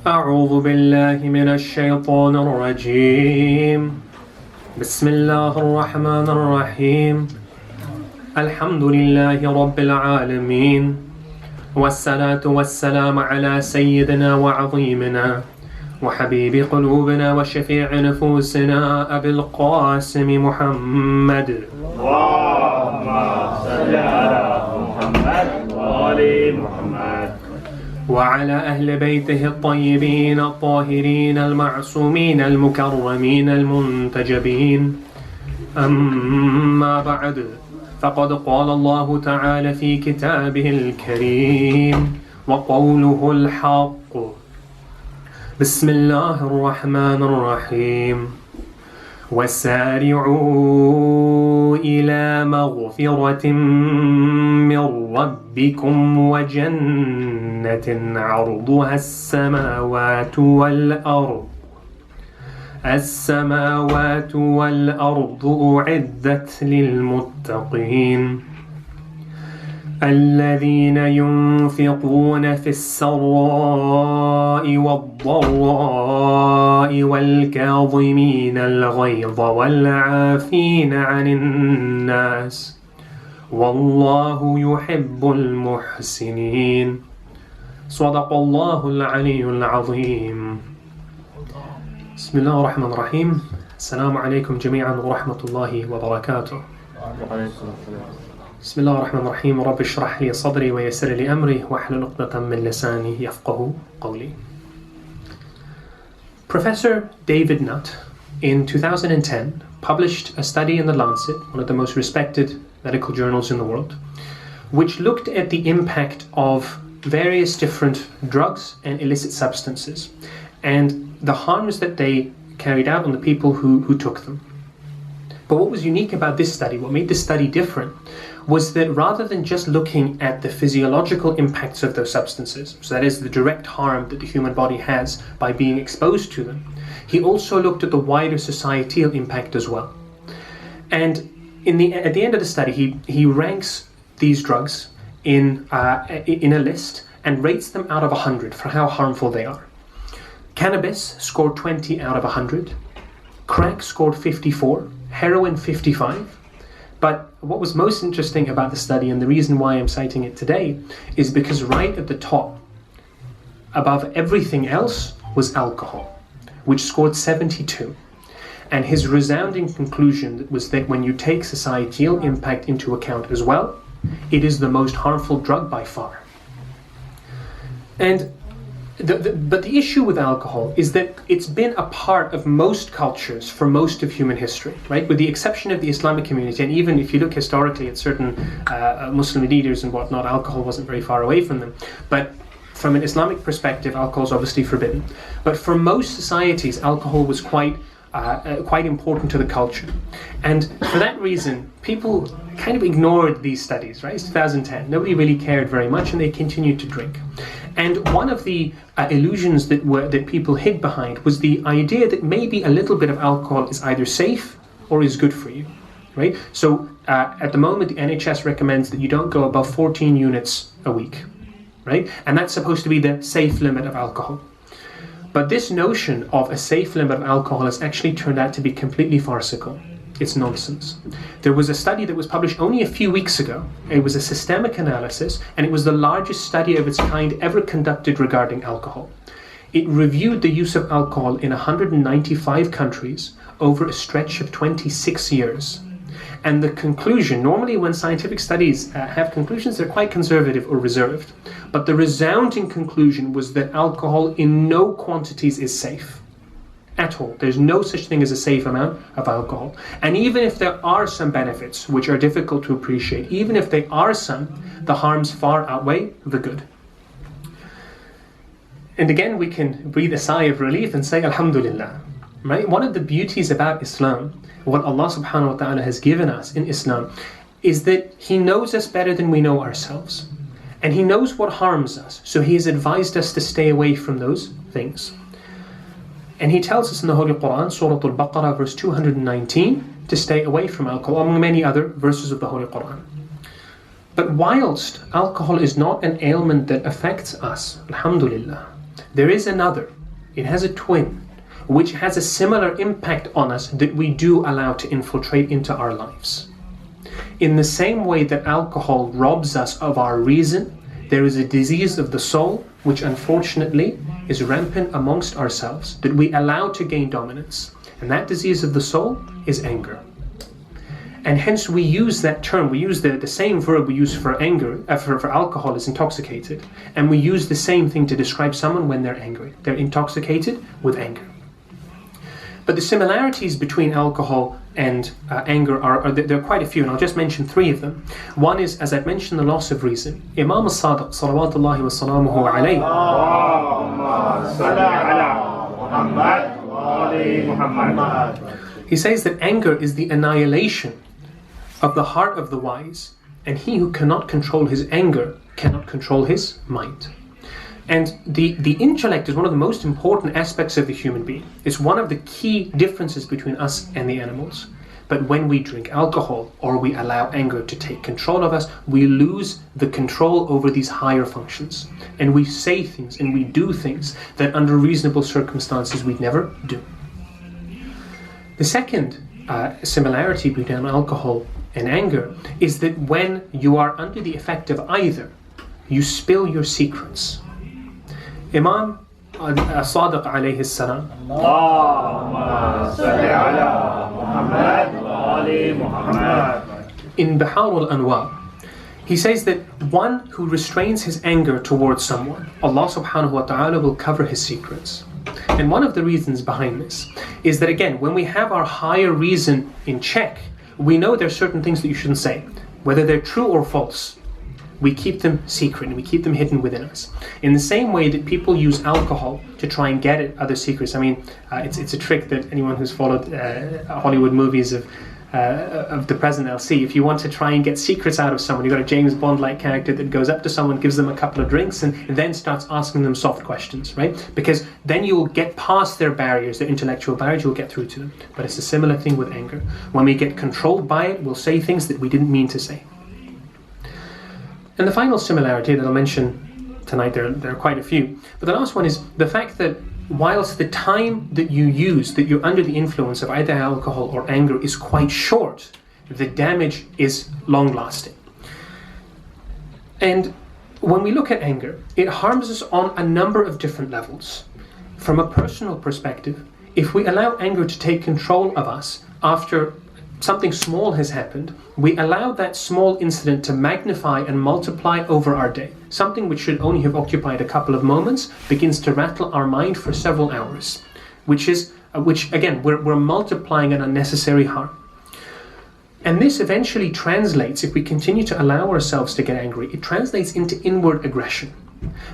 أعوذ بالله من الشيطان الرجيم. بسم الله الرحمن الرحيم. الحمد لله رب العالمين، والصلاة والسلام على سيدنا وعظيمنا وحبيب قلوبنا وشفيع نفوسنا أبي القاسم محمد. اللهم صل على محمد وآل محمد وعلى أهل بيته الطيبين الطاهرين المعصومين المكرمين المنتجبين. أما بعد، فقد قال الله تعالى في كتابه الكريم وقوله الحق: بسم الله الرحمن الرحيم. وسارعوا إلى مغفرة من ربكم وجنة عرضها السماوات والأرض أعدت للمتقين الذين ينفقون في السراء والضراء والكاظمين الغيظ والعافين عن الناس والله يحب المحسنين. صدق الله العلي العظيم. بسم الله الرحمن الرحيم. السلام عليكم جميعا ورحمة الله وبركاته. بسم الله الرحمن الرحيم. رب اشرح لي صدري ويسر لي أمري واحلل عقدة من لساني يفقه قولي. Professor David Nutt in 2010 published a study in The Lancet, one of the most respected medical journals in the world, which looked at the impact of various different drugs and illicit substances and the harms that they carried out on the people who took them. But what was unique about this study, what made this study different, was that rather than just looking at the physiological impacts of those substances, so that is the direct harm that the human body has by being exposed to them, he also looked at the wider societal impact as well. And at the end of the study, he ranks these drugs in a list and rates them out of 100 for how harmful they are. Cannabis scored 20 out of 100, crack scored 54, heroin 55. But what was most interesting about the study, and the reason why I'm citing it today, is because right at the top, above everything else, was alcohol, which scored 72. And his resounding conclusion was that when you take societal impact into account as well, it is the most harmful drug by far. And but the issue with alcohol is that it's been a part of most cultures for most of human history, right? With the exception of the Islamic community, and even if you look historically at certain Muslim leaders and whatnot, alcohol wasn't very far away from them. But from an Islamic perspective, alcohol is obviously forbidden. But for most societies, alcohol was quite important to the culture. And for that reason, people kind of ignored these studies, right? It's 2010. Nobody really cared very much, and they continued to drink. And one of the illusions that people hid behind was the idea that maybe a little bit of alcohol is either safe or is good for you, right? So at the moment, the NHS recommends that you don't go above 14 units a week, right? And that's supposed to be the safe limit of alcohol. But this notion of a safe limit of alcohol has actually turned out to be completely farcical. It's nonsense. There was a study that was published only a few weeks ago. It was a systemic analysis, and it was the largest study of its kind ever conducted regarding alcohol. It reviewed the use of alcohol in 195 countries over a stretch of 26 years. And the conclusion, normally when scientific studies have conclusions, they're quite conservative or reserved. But the resounding conclusion was that alcohol in no quantities is safe. At all. There's no such thing as a safe amount of alcohol. And even if there are some benefits, which are difficult to appreciate, even if there are some, the harms far outweigh the good. And again, we can breathe a sigh of relief and say, Alhamdulillah. Right? One of the beauties about Islam, what Allah subhanahu wa ta'ala has given us in Islam, is that He knows us better than we know ourselves. And He knows what harms us. So He has advised us to stay away from those things. And He tells us in the Holy Quran, Surah Al-Baqarah, verse 219, to stay away from alcohol, among many other verses of the Holy Quran. But whilst alcohol is not an ailment that affects us, alhamdulillah, there is another it has a twin, which has a similar impact on us that we do allow to infiltrate into our lives. In the same way that alcohol robs us of our reason, there is a disease of the soul which unfortunately is rampant amongst ourselves that we allow to gain dominance. And that disease of the soul is anger. And hence we use that term, we use the same verb we use for anger, for alcohol is intoxicated. And we use the same thing to describe someone when they're angry. They're intoxicated with anger. But the similarities between alcohol and anger there are quite a few, and I'll just mention three of them. One is, as I've mentioned, the loss of reason. Imam al-Sadiq, salawatullahi wa salamuhu alayhi, he says that anger is the annihilation of the heart of the wise, and he who cannot control his anger cannot control his mind. And the intellect is one of the most important aspects of the human being. It's one of the key differences between us and the animals. But when we drink alcohol or we allow anger to take control of us, we lose the control over these higher functions. And we say things and we do things that under reasonable circumstances we'd never do. The second similarity between alcohol and anger is that when you are under the effect of either, you spill your secrets. Imam Sadiq alayhi salam, in Bihar al-Anwar, he says that one who restrains his anger towards someone, Allah subhanahu wa ta'ala will cover his secrets. And one of the reasons behind this is that, again, when we have our higher reason in check, we know there are certain things that you shouldn't say, whether they're true or false. We keep them secret and we keep them hidden within us. In the same way that people use alcohol to try and get at other secrets. I mean, it's a trick that anyone who's followed Hollywood movies of the present they'll see. If you want to try and get secrets out of someone, you've got a James Bond-like character that goes up to someone, gives them a couple of drinks, and then starts asking them soft questions, right? Because then you'll get past their barriers, their intellectual barriers, you'll get through to them. But it's a similar thing with anger. When we get controlled by it, we'll say things that we didn't mean to say. And the final similarity that I'll mention tonight, there are quite a few, but the last one is the fact that whilst the time that you use, that you're under the influence of either alcohol or anger is quite short, the damage is long-lasting. And when we look at anger, it harms us on a number of different levels. From a personal perspective, if we allow anger to take control of us after something small has happened, we allow that small incident to magnify and multiply over our day. Something which should only have occupied a couple of moments begins to rattle our mind for several hours, which again, we're multiplying an unnecessary harm. And this eventually translates, if we continue to allow ourselves to get angry, it translates into inward aggression.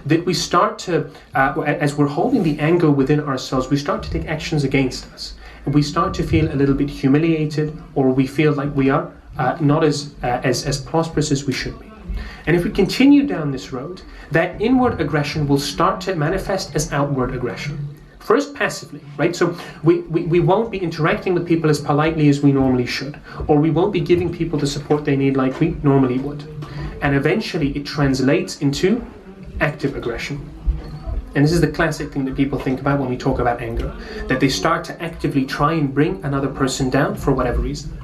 That we start to, as we're holding the anger within ourselves, we start to take actions against us. We start to feel a little bit humiliated, or we feel like we are not as prosperous as we should be. And if we continue down this road, that inward aggression will start to manifest as outward aggression. First passively, right? So we won't be interacting with people as politely as we normally should, or we won't be giving people the support they need like we normally would. And eventually it translates into active aggression. And this is the classic thing that people think about when we talk about anger, that they start to actively try and bring another person down for whatever reason.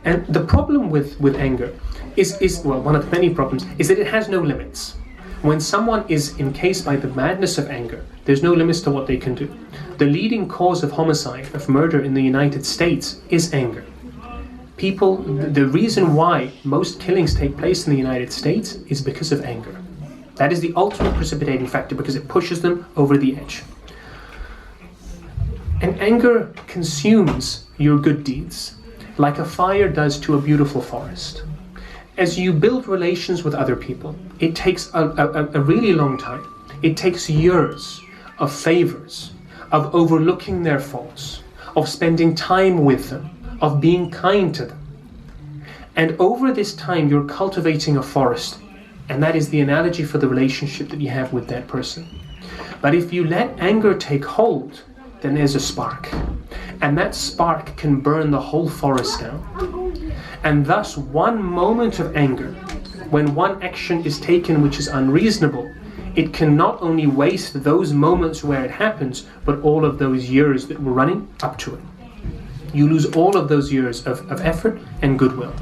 And the problem with anger is one of the many problems, is that it has no limits. When someone is encased by the madness of anger, there's no limits to what they can do. The leading cause of homicide, of murder in the United States is anger. The reason why most killings take place in the United States is because of anger. That is the ultimate precipitating factor, because it pushes them over the edge. And anger consumes your good deeds, like a fire does to a beautiful forest. As you build relations with other people, it takes a really long time. It takes years of favors, of overlooking their faults, of spending time with them, of being kind to them. And over this time, you're cultivating a forest. And that is the analogy for the relationship that you have with that person. But if you let anger take hold, then there's a spark. And that spark can burn the whole forest down. And thus, one moment of anger, when one action is taken which is unreasonable, it can not only waste those moments where it happens, but all of those years that were running up to it. You lose all of those years of effort and goodwill.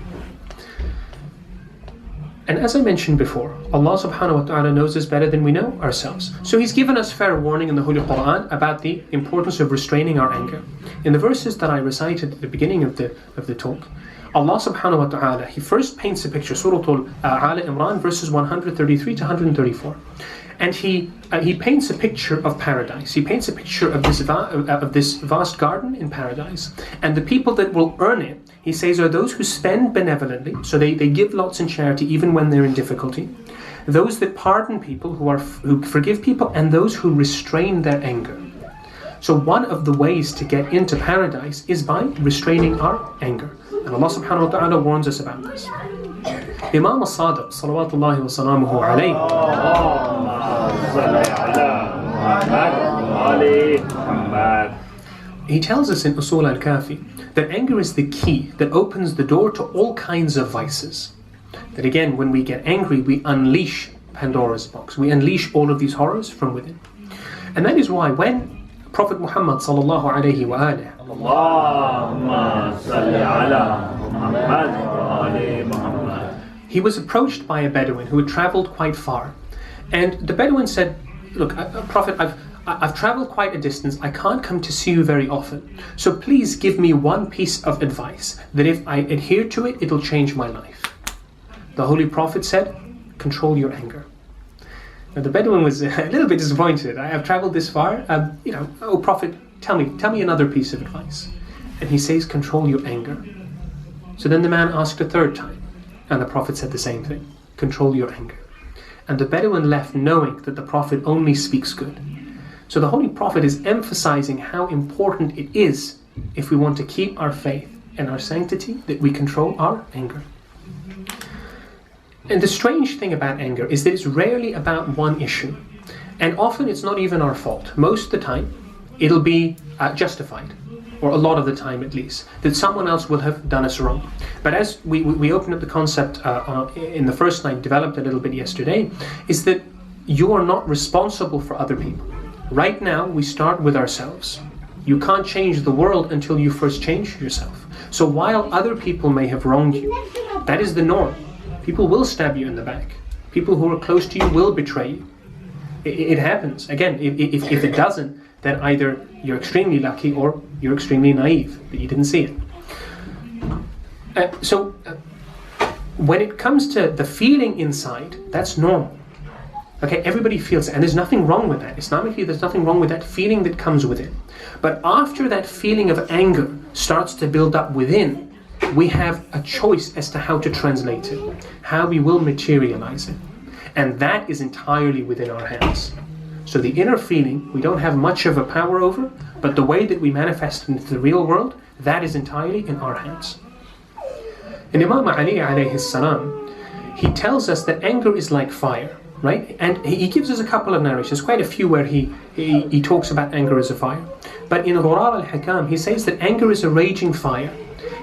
And as I mentioned before, Allah subhanahu wa ta'ala knows us better than we know ourselves. So He's given us fair warning in the Holy Quran about the importance of restraining our anger. In the verses that I recited at the beginning of the talk, Allah subhanahu wa ta'ala, He first paints a picture, Surah Al Imran, verses 133 to 134. And he paints a picture of paradise. He paints a picture of this vast garden in paradise. And the people that will earn it, He says, are those who spend benevolently, so they give lots in charity even when they're in difficulty, those that pardon people, who forgive people, and those who restrain their anger. So one of the ways to get into paradise is by restraining our anger. And Allah subhanahu wa ta'ala warns us about this. Imam al-Sadiq, salawatullahi wa salamuhu alayhi, he tells us in Usul al-Kafi that anger is the key that opens the door to all kinds of vices. That again, when we get angry, we unleash Pandora's box. We unleash all of these horrors from within. And that is why when Prophet Muhammad sallallahu alayhi wa alihi, he was approached by a Bedouin who had traveled quite far. And the Bedouin said, look, Prophet, I've traveled quite a distance. I can't come to see you very often. So please give me one piece of advice that if I adhere to it, it'll change my life. The Holy Prophet said, control your anger. Now the Bedouin was a little bit disappointed. I have traveled this far. Oh Prophet, tell me another piece of advice. And he says, control your anger. So then the man asked a third time. And the Prophet said the same thing. Control your anger. And the Bedouin left knowing that the Prophet only speaks good. So the Holy Prophet is emphasizing how important it is, if we want to keep our faith and our sanctity, that we control our anger. And the strange thing about anger is that it's rarely about one issue. And often it's not even our fault. Most of the time, it'll be justified. Or a lot of the time at least, that someone else will have done us wrong. But as we opened up the concept in the first night, developed a little bit yesterday, is that you are not responsible for other people. Right now, we start with ourselves. You can't change the world until you first change yourself. So while other people may have wronged you, that is the norm. People will stab you in the back. People who are close to you will betray you. It happens. Again, if it doesn't, then either you're extremely lucky or you're extremely naive that you didn't see it. So when it comes to the feeling inside, that's normal. Okay, everybody feels it, and there's nothing wrong with that. Islamically, there's nothing wrong with that feeling that comes with it. But after that feeling of anger starts to build up within, we have a choice as to how to translate it, how we will materialize it. And that is entirely within our hands. So the inner feeling, we don't have much of a power over, but the way that we manifest it into the real world, that is entirely in our hands. And Imam Ali alayhi salam, he tells us that anger is like fire, right? And he gives us a couple of narrations, quite a few where he talks about anger as a fire. But in Ghurar al-Hakam, he says that anger is a raging fire.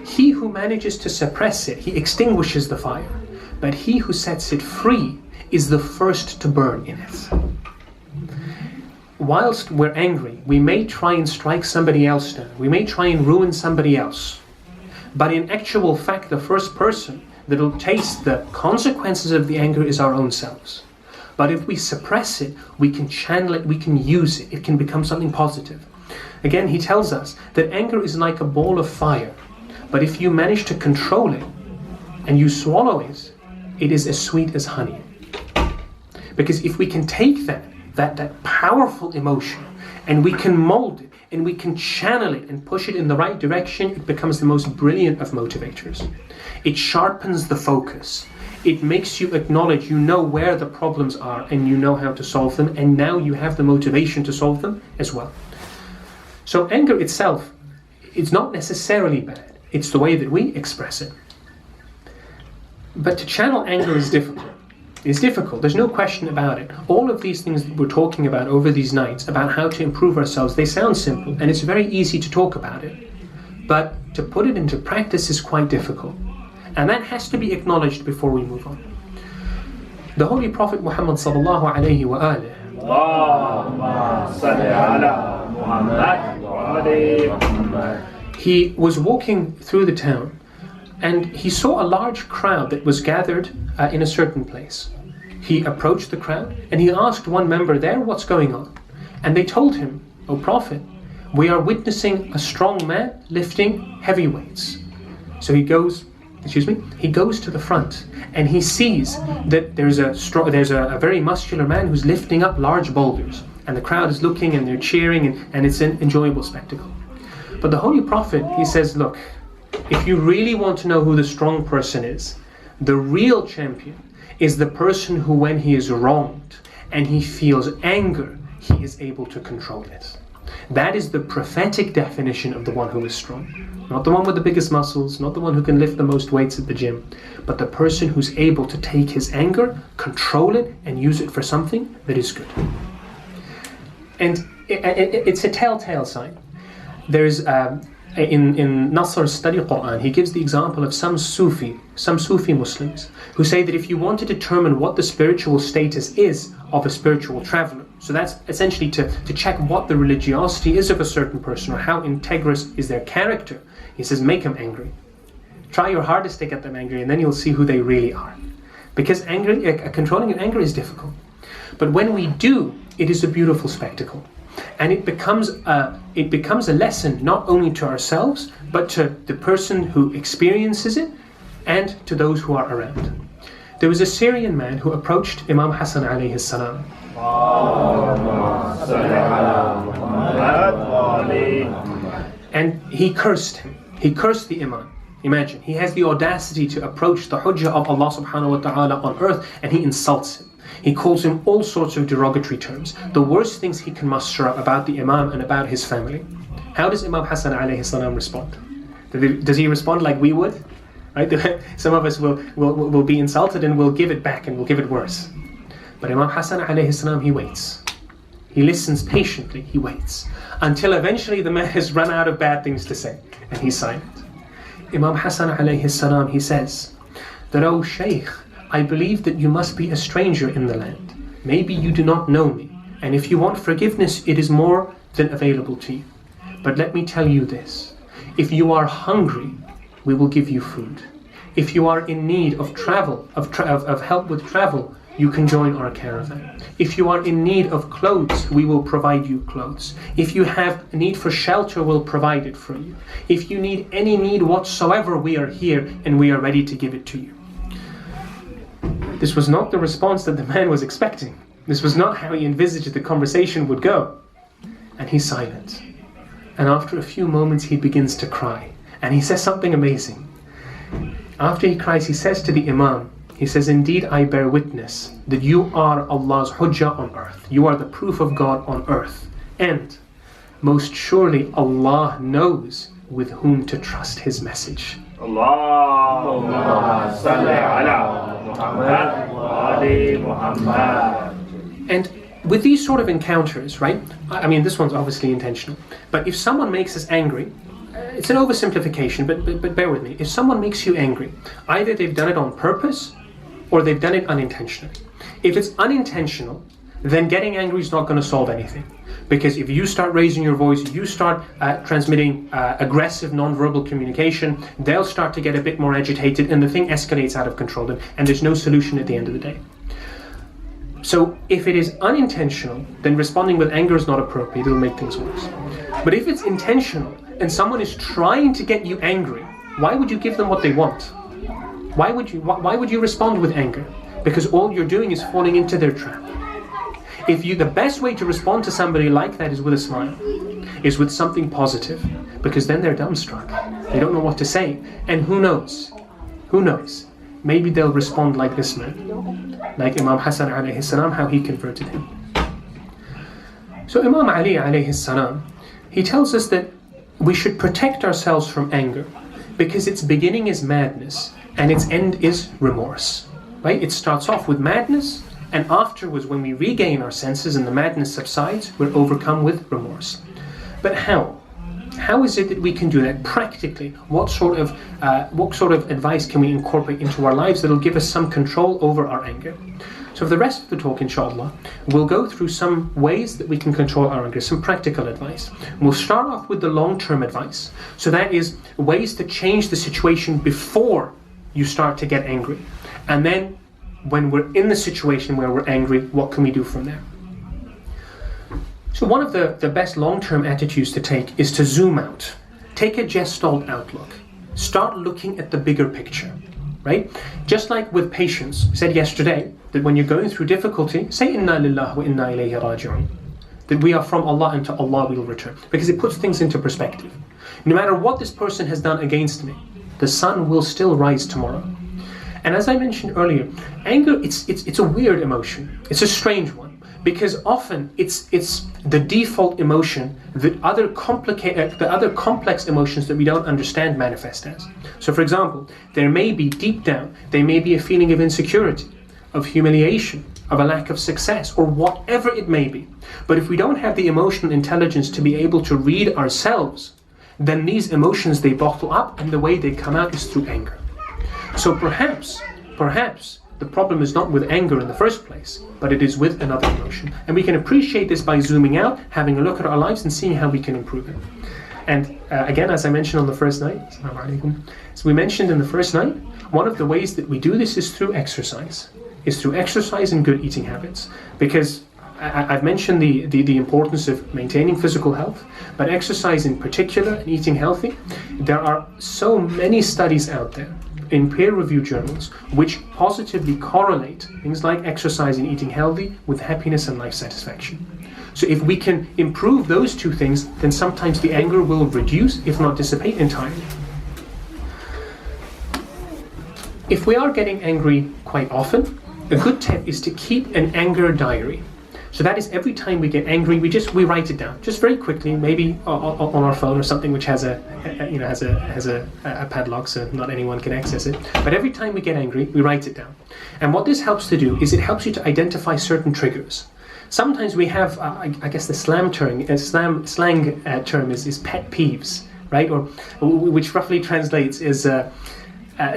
He who manages to suppress it, he extinguishes the fire. But he who sets it free is the first to burn in it. Whilst we're angry, we may try and strike somebody else down. We may try and ruin somebody else. But in actual fact, the first person that will taste the consequences of the anger is our own selves. But if we suppress it, we can channel it, we can use it. It can become something positive. Again, he tells us that anger is like a ball of fire. But if you manage to control it and you swallow it, it is as sweet as honey. Because if we can take that powerful emotion and we can mold it and we can channel it and push it in the right direction, it becomes the most brilliant of motivators. It sharpens the focus. It makes you acknowledge you know where the problems are and you know how to solve them, and now you have the motivation to solve them as well. So anger itself, it's not necessarily bad. It's the way that we express it. But to channel anger is difficult. It's difficult, there's no question about it. All of these things that we're talking about over these nights, about how to improve ourselves, they sound simple and it's very easy to talk about it. But to put it into practice is quite difficult. And that has to be acknowledged before we move on. The Holy Prophet Muhammad sallallahu alayhi wa alihi, Allahumma salli ala Muhammad wa ali Muhammad. he was walking through the town and he saw a large crowd that was gathered in a certain place. He approached the crowd and he asked one member there, what's going on? And they told him, O Prophet, we are witnessing a strong man lifting heavy weights. So he goes to the front and he sees that there's a very muscular man who's lifting up large boulders, and the crowd is looking and they're cheering, and it's an enjoyable spectacle. But the Holy Prophet, he says, look, if you really want to know who the strong person is, the real champion is the person who, when he is wronged and he feels anger, he is able to control it. That is the prophetic definition of the one who is strong. Not the one with the biggest muscles, not the one who can lift the most weights at the gym, but the person who's able to take his anger, control it, and use it for something that is good. And it's a telltale sign. There's in Nasr's study Quran, he gives the example of some Sufi Muslims who say that if you want to determine what the spiritual status is of a spiritual traveler, so that's essentially to check what the religiosity is of a certain person or how integrous is their character, he says, make them angry. Try your hardest to get them angry, and then you'll see who they really are. Because controlling your anger is difficult. But when we do, it is a beautiful spectacle. And it becomes a lesson not only to ourselves, but to the person who experiences it and to those who are around. There was a Syrian man who approached Imam Hassan alayhi salam. And he cursed him. He cursed the Imam. Imagine, he has the audacity to approach the Hujjah of Allah subhanahu wa ta'ala on earth, and he insults him. He calls him all sorts of derogatory terms, the worst things he can muster up about the Imam and about his family. How does Imam Hassan alayhi salam respond? Does he respond like we would? Right? Some of us will be insulted and we'll give it back and we'll give it worse. But Imam Hassan alayhi salam, he waits. He listens patiently, he waits, until eventually the man has run out of bad things to say, and he's silent. Imam Hassan alayhi salam, he says that, "O Shaykh, I believe that you must be a stranger in the land. Maybe you do not know me, and if you want forgiveness, it is more than available to you. But let me tell you this, if you are hungry, we will give you food. If you are in need of travel, of help with travel, you can join our caravan. If you are in need of clothes, we will provide you clothes. If you have a need for shelter, we'll provide it for you. If you need any need whatsoever, we are here and we are ready to give it to you." This was not the response that the man was expecting. This was not how he envisaged the conversation would go. And he's silent. And after a few moments, he begins to cry. And he says something amazing. After he cries, he says to the Imam, he says, "Indeed, I bear witness that you are Allah's Hujjah on earth. You are the proof of God on earth. And most surely Allah knows with whom to trust His message." Allahumma salli ala Muhammad wa ali Muhammad. And with these sort of encounters, right? I mean, this one's obviously intentional. But if someone makes us angry, it's an oversimplification, but bear with me. If someone makes you angry, either they've done it on purpose or they've done it unintentionally. If it's unintentional, then getting angry is not going to solve anything. Because if you start raising your voice, you start transmitting aggressive non-verbal communication, they'll start to get a bit more agitated and the thing escalates out of control, and there's no solution at the end of the day. So if it is unintentional, then responding with anger is not appropriate, it'll make things worse. But if it's intentional and someone is trying to get you angry, why would you give them what they want? Why would you respond with anger? Because all you're doing is falling into their trap. The best way to respond to somebody like that is with a smile, is with something positive, because then they're dumbstruck. They don't know what to say. And who knows? Maybe they'll respond like this man, like Imam Hassan alayhi salam, how he converted him. So Imam Ali alayhi salam, he tells us that we should protect ourselves from anger, because its beginning is madness and its end is remorse. Right? It starts off with madness, and afterwards, when we regain our senses and the madness subsides, we're overcome with remorse. But how? How is it that we can do that practically? What sort of advice can we incorporate into our lives that'll give us some control over our anger? So for the rest of the talk, inshallah, we'll go through some ways that we can control our anger, some practical advice. We'll start off with the long-term advice. So that is ways to change the situation before you start to get angry. And then when we're in the situation where we're angry, what can we do from there? So one of the best long-term attitudes to take is to zoom out. Take a gestalt outlook. Start looking at the bigger picture, right? Just like with patience, I said yesterday that when you're going through difficulty, say inna lillahi wa inna ilayhi raji'un, that we are from Allah and to Allah we will return, because it puts things into perspective. No matter what this person has done against me, the sun will still rise tomorrow. And as I mentioned earlier, anger, it's a weird emotion. It's a strange one. Because often it's the default emotion that other complex emotions that we don't understand manifest as. So for example, there may be deep down, there may be a feeling of insecurity, of humiliation, of a lack of success, or whatever it may be. But if we don't have the emotional intelligence to be able to read ourselves, then these emotions, they bottle up, and the way they come out is through anger. So perhaps the problem is not with anger in the first place, but it is with another emotion. And we can appreciate this by zooming out, having a look at our lives and seeing how we can improve it. And again, as I mentioned on the first night, so we mentioned in the first night, one of the ways that we do this is through exercise. And good eating habits. Because I've mentioned the importance of maintaining physical health, but exercise in particular and eating healthy, there are so many studies out there in peer-reviewed journals which positively correlate things like exercise and eating healthy with happiness and life satisfaction. So if we can improve those two things, then sometimes the anger will reduce, if not dissipate entirely. If we are getting angry quite often, a good tip is to keep an anger diary. So that is every time we get angry, we write it down, just very quickly, maybe on our phone or something which has a padlock, so not anyone can access it. But every time we get angry, we write it down. And what this helps to do is it helps you to identify certain triggers. Sometimes we have, I guess the slang term is pet peeves, right? Or which roughly translates is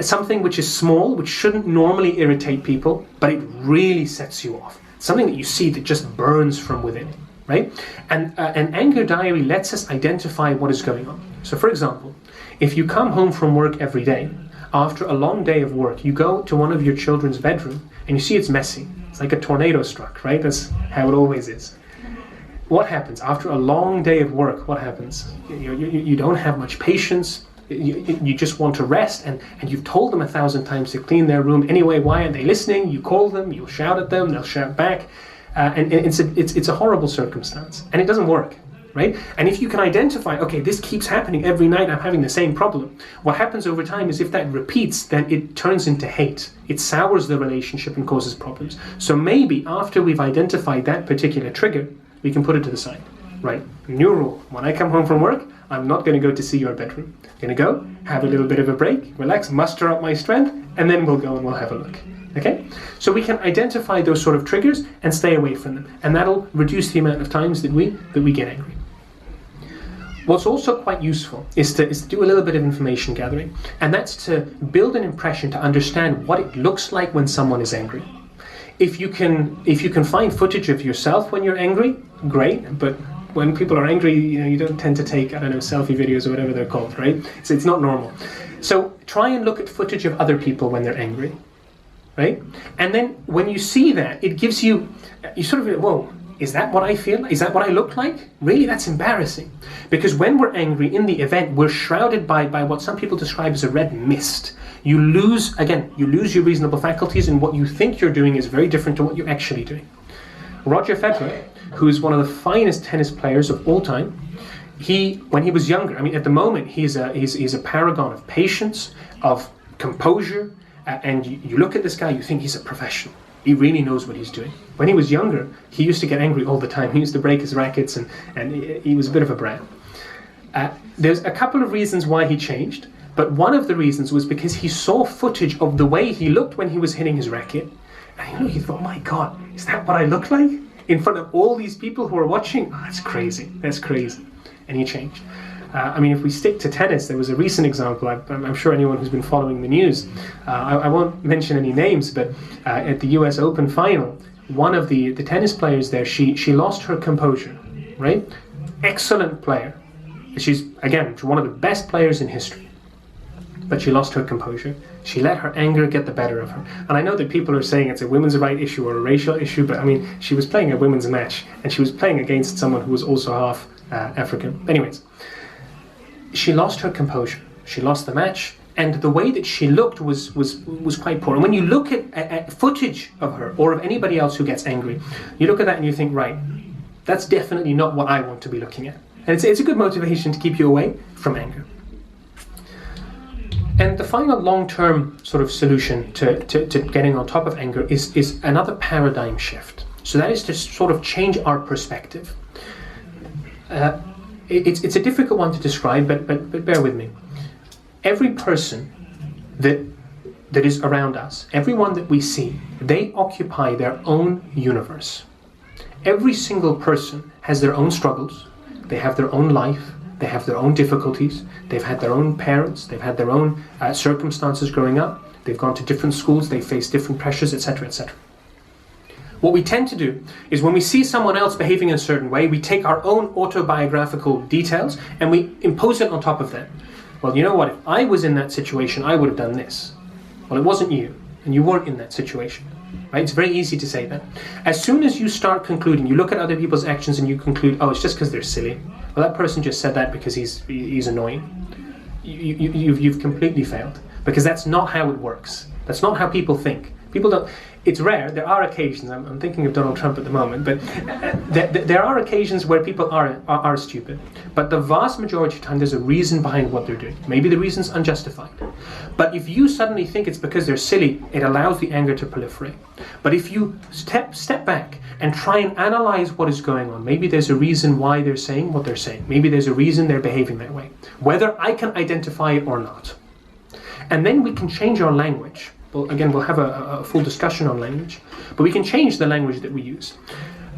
something which is small, which shouldn't normally irritate people, but it really sets you off. Something that you see that just burns from within, right? And an anger diary lets us identify what is going on. So for example, if you come home from work every day, after a long day of work, you go to one of your children's bedroom and you see it's messy. It's like a tornado struck, right? That's how it always is. What happens? After a long day of work, what happens? You don't have much patience. You just want to rest, and you've told them 1,000 times to clean their room anyway. Why aren't they listening? You call them, you shout at them, they'll shout back, and it's a horrible circumstance, and it doesn't work, right? And if you can identify, okay, this keeps happening every night, I'm having the same problem. What happens over time is if that repeats, then it turns into hate. It sours the relationship and causes problems. So maybe after we've identified that particular trigger, we can put it to the side. Right, new rule. When I come home from work, I'm not going to go to see your bedroom. I'm going to go, have a little bit of a break, relax, muster up my strength, and then we'll go and we'll have a look. Okay? So we can identify those sort of triggers and stay away from them. And that'll reduce the amount of times that we get angry. What's also quite useful is to do a little bit of information gathering. And that's to build an impression to understand what it looks like when someone is angry. If you can find footage of yourself when you're angry, great, but when people are angry, you don't tend to take, selfie videos or whatever they're called, right? So it's not normal. So try and look at footage of other people when they're angry, right? And then when you see that, it gives you sort of, whoa, is that what I feel? Is that what I look like? Really, that's embarrassing. Because when we're angry in the event, we're shrouded by what some people describe as a red mist. You lose your reasonable faculties, and what you think you're doing is very different to what you're actually doing. Roger Federer, who is one of the finest tennis players of all time, when he was younger, at the moment he's a paragon of patience, of composure, and you look at this guy, you think he's a professional. He really knows what he's doing. When he was younger, he used to get angry all the time. He used to break his rackets, and he was a bit of a brat. There's a couple of reasons why he changed, but one of the reasons was because he saw footage of the way he looked when he was hitting his racket, and he thought, my God, is that what I look like? In front of all these people who are watching? Oh, that's crazy. And he changed. I mean, if we stick to tennis, there was a recent example. I'm sure anyone who's been following the news, I won't mention any names, but at the US Open final, one of the tennis players there, she lost her composure, right? Excellent player. She's, again, one of the best players in history. But she lost her composure. She let her anger get the better of her. And I know that people are saying it's a women's right issue or a racial issue, but I mean, she was playing a women's match, and she was playing against someone who was also half African. Anyways, she lost her composure. She lost the match, and the way that she looked was quite poor. And when you look at footage of her or of anybody else who gets angry, you look at that and you think, right, that's definitely not what I want to be looking at. And it's a good motivation to keep you away from anger. And the final long-term sort of solution to getting on top of anger is another paradigm shift. So that is to sort of change our perspective. It's a difficult one to describe, but bear with me. Every person that is around us, everyone that we see, they occupy their own universe. Every single person has their own struggles. They have their own life, they have their own difficulties, they've had their own parents, they've had their own circumstances growing up, they've gone to different schools, they face different pressures, etc., etc. What we tend to do is when we see someone else behaving in a certain way, we take our own autobiographical details and we impose it on top of them. Well, you know what, if I was in that situation, I would have done this. Well, it wasn't you, and you weren't in that situation. Right? It's very easy to say that. As soon as you start concluding, you look at other people's actions and you conclude, oh, it's just because they're silly. Well, that person just said that because he's annoying. You've completely failed, because that's not how it works. That's not how people think. People don't. It's rare. There are occasions. I'm thinking of Donald Trump at the moment, but there are occasions where people are stupid. But the vast majority of the time, there's a reason behind what they're doing. Maybe the reason's unjustified. But if you suddenly think it's because they're silly, it allows the anger to proliferate. But if you step back and try and analyze what is going on, maybe there's a reason why they're saying what they're saying. Maybe there's a reason they're behaving that way, whether I can identify it or not. And then we can change our language. Well, again, we'll have a full discussion on language, but we can change the language that we use.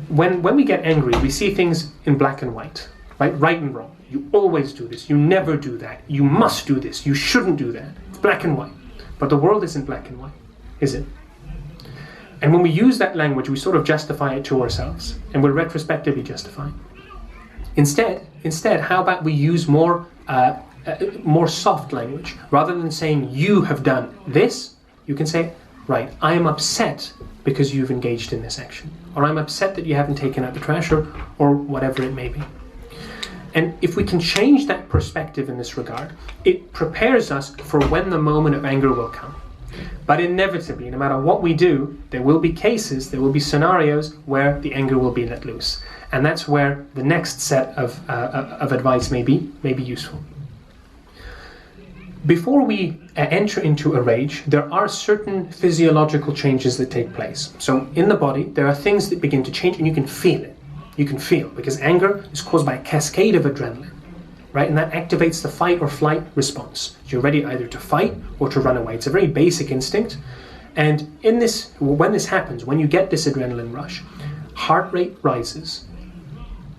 When we get angry, we see things in black and white, right and wrong. You always do this. You never do that. You must do this. You shouldn't do that. It's black and white. But the world isn't black and white, is it? And when we use that language, we sort of justify it to ourselves, and we're retrospectively justifying. Instead, how about we use more soft language? Rather than saying, you have done this, you can say, right, I am upset because you've engaged in this action. Or I'm upset that you haven't taken out the trash, or whatever it may be. And if we can change that perspective in this regard, it prepares us for when the moment of anger will come. But inevitably, no matter what we do, there will be cases, there will be scenarios where the anger will be let loose. And that's where the next set of advice may be useful. Before we enter into a rage, there are certain physiological changes that take place. So in the body, there are things that begin to change, and you can feel it. You can feel, because anger is caused by a cascade of adrenaline, right? And that activates the fight or flight response. You're ready either to fight or to run away. It's a very basic instinct. And when this happens, when you get this adrenaline rush, heart rate rises,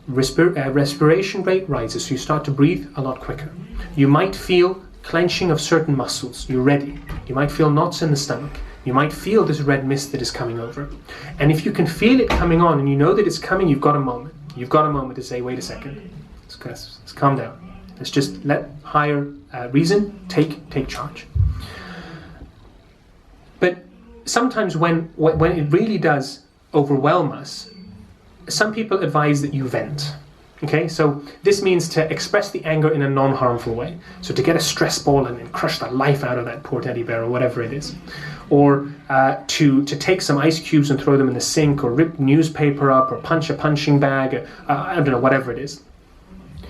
respiration rate rises, so you start to breathe a lot quicker. You might feel clenching of certain muscles. You're ready. You might feel knots in the stomach. You might feel this red mist that is coming over. And if you can feel it coming on and you know that it's coming, you've got a moment. You've got a moment to say, wait a second, let's calm down. Let's just let higher reason take charge. But sometimes when it really does overwhelm us, some people advise that you vent. Okay, so this means to express the anger in a non-harmful way. So to get a stress ball and crush the life out of that poor teddy bear or whatever it is. Or to take some ice cubes and throw them in the sink, or rip newspaper up, or punch a punching bag, I don't know, whatever it is.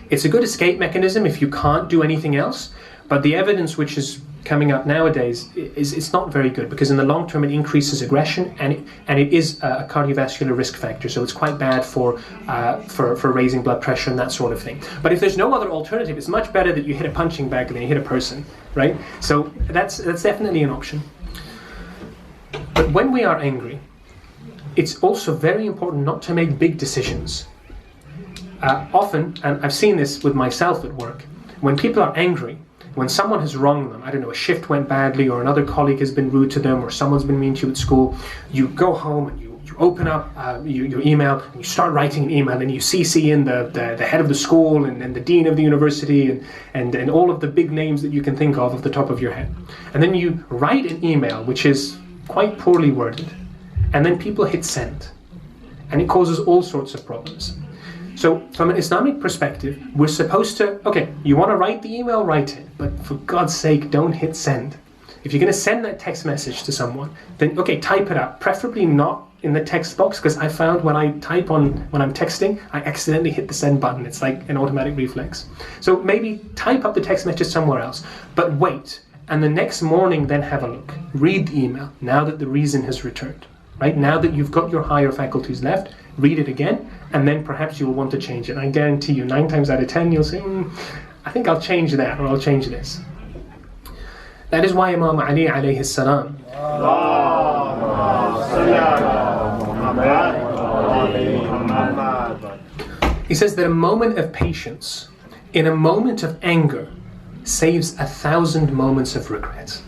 It's a good escape mechanism if you can't do anything else, but the evidence which is coming up nowadays is not very good, because in the long term it increases aggression, and it is a cardiovascular risk factor, so it's quite bad for raising blood pressure and that sort of thing. But if there's no other alternative, it's much better that you hit a punching bag than you hit a person, right? So that's definitely an option. But when we are angry, it's also very important not to make big decisions. Often, and I've seen this with myself at work, when people are angry, when someone has wronged them, I don't know, a shift went badly, or another colleague has been rude to them, or someone's been mean to you at school, you go home and you open up your email, and you start writing an email, and you CC in the head of the school, and the dean of the university, and all of the big names that you can think of the top of your head. And then you write an email which is quite poorly worded, and then people hit send, and it causes all sorts of problems. So from an Islamic perspective, we're supposed to, okay, you want to write the email, write it, but for God's sake, don't hit send. If you're going to send that text message to someone, then okay, type it out, preferably not in the text box, because I found when I type when I'm texting, I accidentally hit the send button. It's like an automatic reflex. So maybe type up the text message somewhere else, but wait, and the next morning then have a look. Read the email, now that the reason has returned. Right? Now that you've got your higher faculties left, read it again, and then perhaps you'll want to change it. I guarantee you, 9 times out of 10, you'll say, I think I'll change that, or I'll change this. That is why Imam Ali alayhi salam, he says that a moment of patience, in a moment of anger, saves 1,000 moments of regret.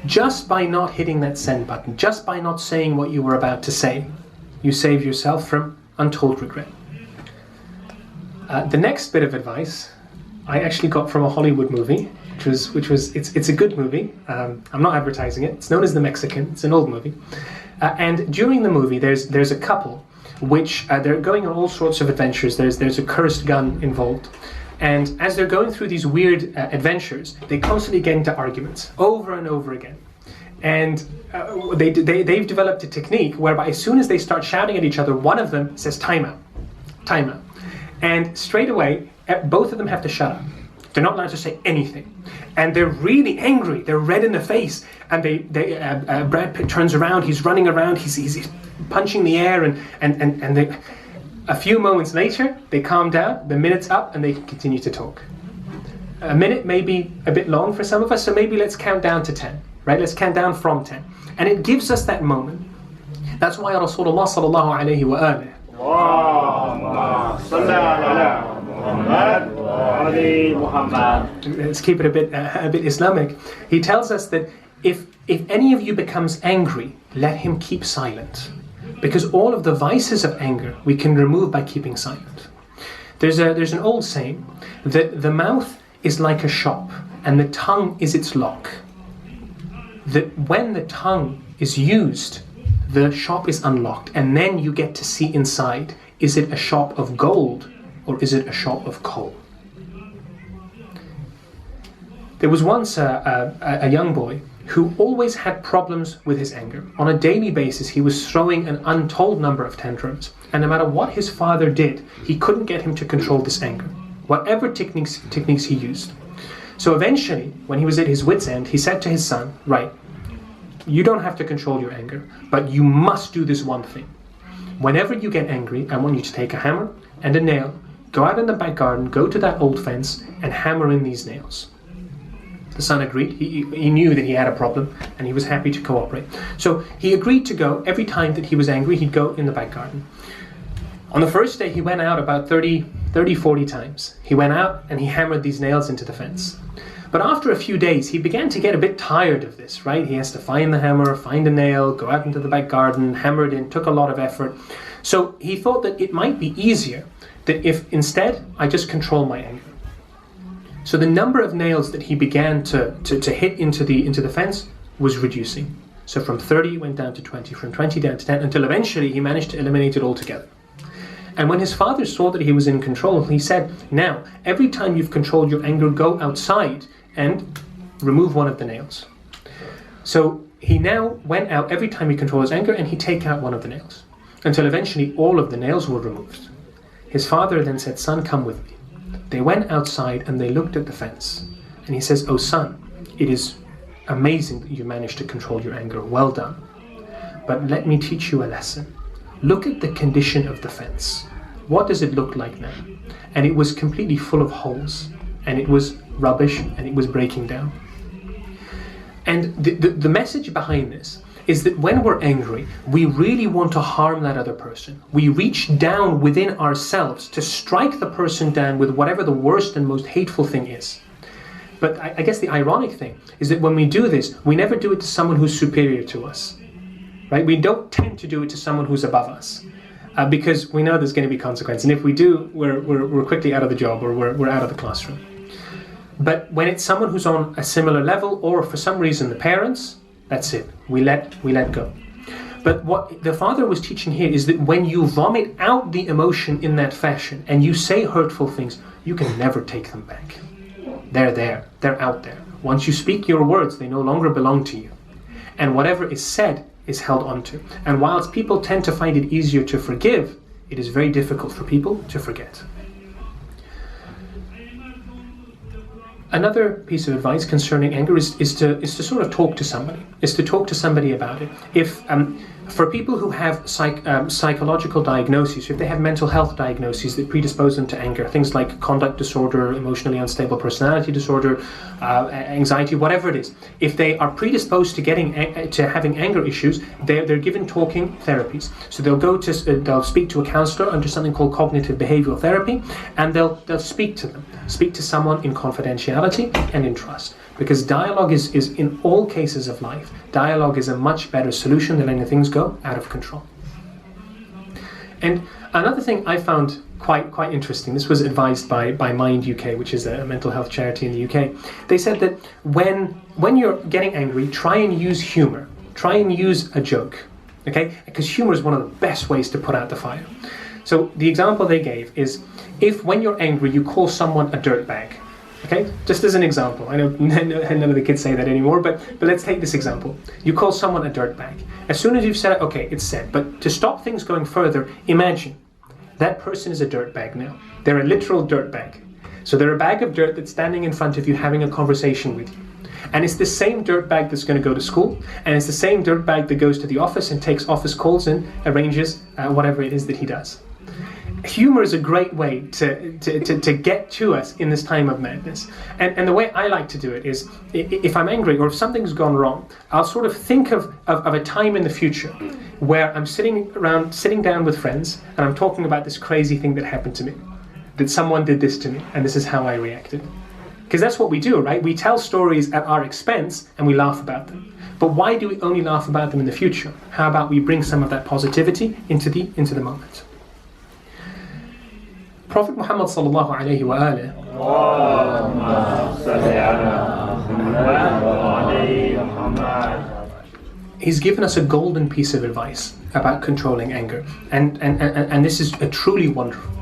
Just by not hitting that send button, just by not saying what you were about to say, you save yourself from untold regret. The next bit of advice I actually got from a Hollywood movie, it's a good movie. I'm not advertising it. It's known as The Mexican. It's an old movie. And during the movie, there's a couple which they're going on all sorts of adventures. There's a cursed gun involved. And as they're going through these weird adventures, they constantly get into arguments over and over again. And they've developed a technique whereby as soon as they start shouting at each other, one of them says, time out, time out. And straight away, both of them have to shut up. They're not allowed to say anything. And they're really angry. They're red in the face. And Brad Pitt turns around, he's running around, he's punching the air, and they... A few moments later, they calm down, the minute's up, and they can continue to talk. A minute may be a bit long for some of us, so maybe let's count down to 10, right? Let's count down from 10. And it gives us that moment. That's why Rasulullah sallallahu alayhi wa alihi. Let's keep it a bit Islamic. He tells us that if any of you becomes angry, let him keep silent. Because all of the vices of anger we can remove by keeping silent. There's an old saying that the mouth is like a shop and the tongue is its lock. That when the tongue is used, the shop is unlocked, and then you get to see inside. Is it a shop of gold or is it a shop of coal? There was once a young boy who always had problems with his anger. On a daily basis, he was throwing an untold number of tantrums, and no matter what his father did, he couldn't get him to control this anger, whatever techniques he used. So eventually, when he was at his wit's end, he said to his son, right, you don't have to control your anger, but you must do this one thing. Whenever you get angry, I want you to take a hammer and a nail, go out in the back garden, go to that old fence, and hammer in these nails. The son agreed. He knew that he had a problem, and he was happy to cooperate. So he agreed to go. Every time that he was angry, he'd go in the back garden. On the first day, he went out about 40 times. He went out and he hammered these nails into the fence. But after a few days, he began to get a bit tired of this, right? He has to find the hammer, find a nail, go out into the back garden, hammer it in, took a lot of effort. So he thought that it might be easier that if instead I just control my anger. So the number of nails that he began to hit into the fence was reducing. So from 30 it went down to 20, from 20 down to 10, until eventually he managed to eliminate it altogether. And when his father saw that he was in control, he said, now, every time you've controlled your anger, go outside and remove one of the nails. So he now went out every time he controlled his anger, and he'd take out one of the nails, until eventually all of the nails were removed. His father then said, son, come with me. They went outside and they looked at the fence. And he says, oh son, it is amazing that you managed to control your anger. Well done. But let me teach you a lesson. Look at the condition of the fence. What does it look like now? And it was completely full of holes. And it was rubbish and it was breaking down. And the message behind this is that when we're angry, we really want to harm that other person. We reach down within ourselves to strike the person down with whatever the worst and most hateful thing is. But I guess the ironic thing is that when we do this, we never do it to someone who's superior to us. Right? We don't tend to do it to someone who's above us. Because we know there's going to be consequence. And if we do, we're quickly out of the job, or we're out of the classroom. But when it's someone who's on a similar level, or for some reason the parents, that's it. We let go. But what the father was teaching here is that when you vomit out the emotion in that fashion and you say hurtful things, you can never take them back. They're there. They're out there. Once you speak your words, they no longer belong to you. And whatever is said is held onto. And whilst people tend to find it easier to forgive, it is very difficult for people to forget. Another piece of advice concerning anger is to sort of talk to somebody. Is to talk to somebody about it. If for people who have psychological diagnoses, if they have mental health diagnoses that predispose them to anger, things like conduct disorder, emotionally unstable personality disorder, anxiety, whatever it is, if they are predisposed to having anger issues, they're given talking therapies. So they'll speak to a counselor under something called cognitive behavioral therapy, and they'll speak to someone in confidentiality and in trust. Because dialogue is in all cases of life, dialogue is a much better solution than letting things go out of control. And another thing I found quite interesting, this was advised by Mind UK, which is a mental health charity in the UK. They said that when you're getting angry, try and use humor. Try and use a joke, okay? Because humor is one of the best ways to put out the fire. So the example they gave is, if when you're angry you call someone a dirtbag, okay, just as an example. I know none of the kids say that anymore, but let's take this example. You call someone a dirtbag. As soon as you've said it, okay, it's said. But to stop things going further, imagine that person is a dirtbag now. They're a literal dirtbag. So they're a bag of dirt that's standing in front of you having a conversation with you. And it's the same dirtbag that's going to go to school, and it's the same dirtbag that goes to the office and takes office calls and arranges whatever it is that he does. Humor is a great way to get to us in this time of madness. And the way I like to do it is, if I'm angry or if something's gone wrong, I'll sort of think of a time in the future where I'm sitting down with friends and I'm talking about this crazy thing that happened to me, that someone did this to me, and this is how I reacted. Because that's what we do, right? We tell stories at our expense and we laugh about them. But why do we only laugh about them in the future? How about we bring some of that positivity into the moment? Prophet Muhammad sallallahu alayhi wa alihi, he's given us a golden piece of advice about controlling anger. And this is a truly wonderful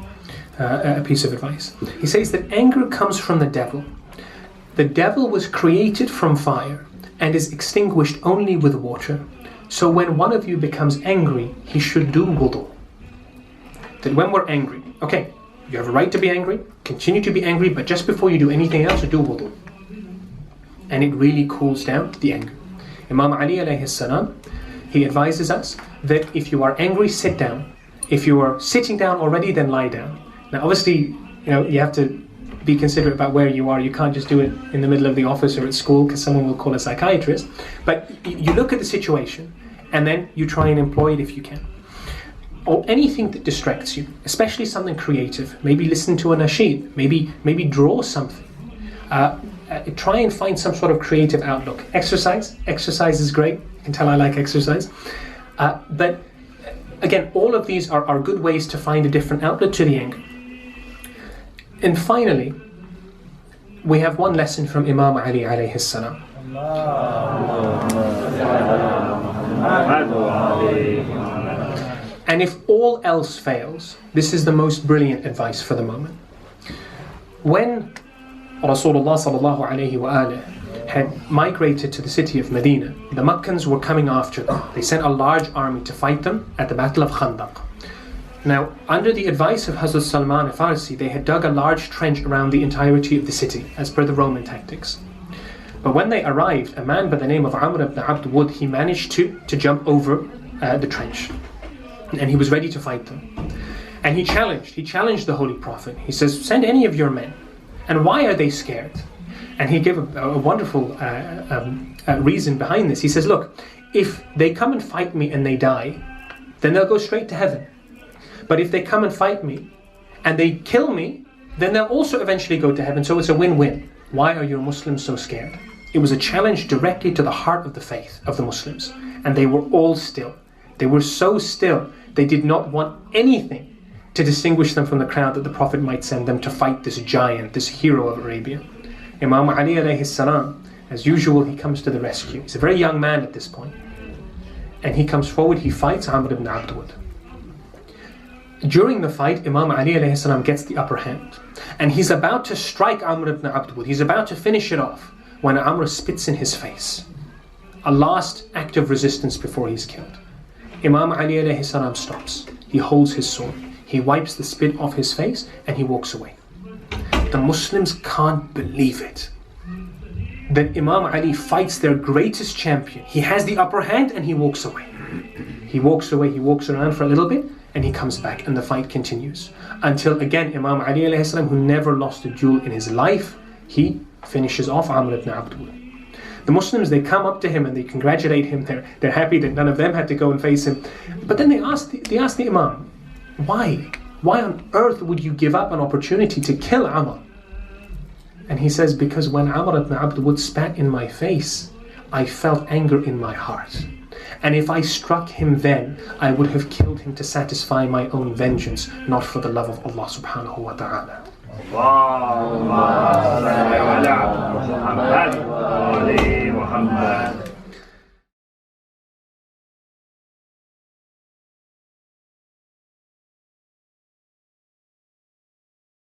piece of advice. He says that anger comes from the devil. The devil was created from fire and is extinguished only with water. So when one of you becomes angry, he should do wudu. That when we're angry, okay, you have a right to be angry, continue to be angry, but just before you do anything else, do wudu. And it really cools down the anger. Imam Ali alayhi salam, he advises us that if you are angry, sit down. If you are sitting down already, then lie down. Now obviously, you have to be considerate about where you are. You can't just do it in the middle of the office or at school because someone will call a psychiatrist. But you look at the situation and then you try and employ it if you can. Or anything that distracts you, especially something creative. Maybe listen to a nasheed, maybe draw something. Try and find some sort of creative outlook. Exercise is great. You can tell I like exercise. But again, all of these are good ways to find a different outlet to the anger. And finally, we have one lesson from Imam Ali alayhi salam. And if all else fails, this is the most brilliant advice for the moment. When Rasulullah sallallahu alayhi wa alihi had migrated to the city of Medina, the Meccans were coming after them. They sent a large army to fight them at the Battle of Khandaq. Now, under the advice of Hazrat Salman al-Farsi, they had dug a large trench around the entirety of the city, as per the Roman tactics. But when they arrived, a man by the name of Amr ibn Abd Wud, he managed to jump over the trench. And he was ready to fight them. And he challenged the Holy Prophet. He says, send any of your men. And why are they scared? And he gave a wonderful reason behind this. He says, look, if they come and fight me and they die, then they'll go straight to heaven. But if they come and fight me and they kill me, then they'll also eventually go to heaven. So it's a win-win. Why are your Muslims so scared? It was a challenge directly to the heart of the faith of the Muslims. And they were all still. They were so still, they did not want anything to distinguish them from the crowd that the Prophet might send them to fight this giant, this hero of Arabia. Imam Ali alayhi salam, as usual, he comes to the rescue. He's a very young man at this point. And he comes forward, he fights Amr ibn Abdwud. During the fight, Imam Ali alayhi salam gets the upper hand. And he's about to strike Amr ibn Abdwud. He's about to finish it off when Amr spits in his face. A last act of resistance before he's killed. Imam Ali alayhi salam stops. He holds his sword. He wipes the spit off his face and he walks away. The Muslims can't believe it. That Imam Ali fights their greatest champion. He has the upper hand and he walks away. He walks away, he walks around for a little bit and he comes back and the fight continues. Until again Imam Ali alayhi salam, who never lost a duel in his life, he finishes off Amr ibn Abdwud. The Muslims, they come up to him and they congratulate him. They're happy that none of them had to go and face him. But then they ask the Imam, why? Why on earth would you give up an opportunity to kill Amr? And he says, because when Amr ibn Abdwud spat in my face, I felt anger in my heart. And if I struck him then, I would have killed him to satisfy my own vengeance, not for the love of Allah subhanahu wa ta'ala.